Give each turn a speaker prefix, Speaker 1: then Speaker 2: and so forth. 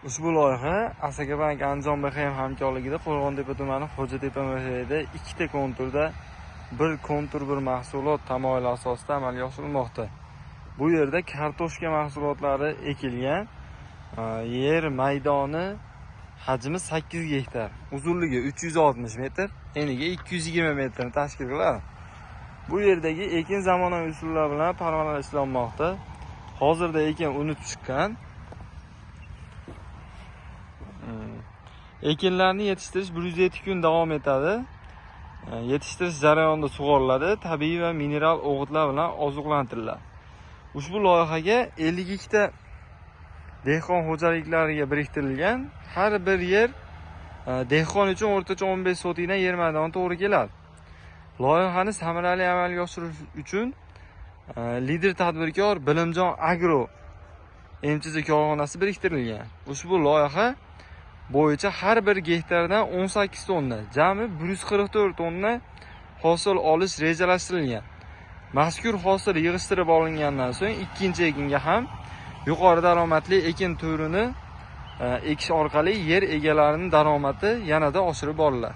Speaker 1: Ushbu loyiha Asakabank Andijon BXM hamkorligida Qo'rg'ontepa tumani Xo'jatepa mahallasida ikkita konturda bir kontur bir mahsulot tamoyili asosida amalga oshirilmoqda. Bu yerda kartoshka mahsulotlari ekilgan. Yer maydoni hajmi 8 gektar, uzunligi 360 metr, eniga 220 metrni tashkil qiladi. Bu yerdagi ekin zamonaviy usullar bilan parvarishlanmoqda. Hozirda ekin unib chiqqan. Ekinlarni yetishtirish 107 kun davom etadi. Yetishtirish jarayonida sug'oriladi, tabiiy va mineral o'g'itlar bilan oziqlantiriladi. Ushbu loyihaga 52 ta dehqon xo'jaliklariga biriktirilgan. Har bir yer dehqon uchun o'rtacha 15 sotikdan yer maydoni to'g'ri keladi. Loyihani samarali amalga oshirish uchun lider tadbirkor Bilimjon Agro MCZ korxonasi biriktirilgan. Ushbu loyiha bo'yicha har bir gektardan 18 tonna, jami 144 tonna hosil olish rejalashtirilgan. Mazkur hosil yig'ishtirib olingandan so'ng ikkinchi ekinga ham yuqori daromadli ekin turini ekish orqali yer egalarining daromadi yanada oshirib boriladi.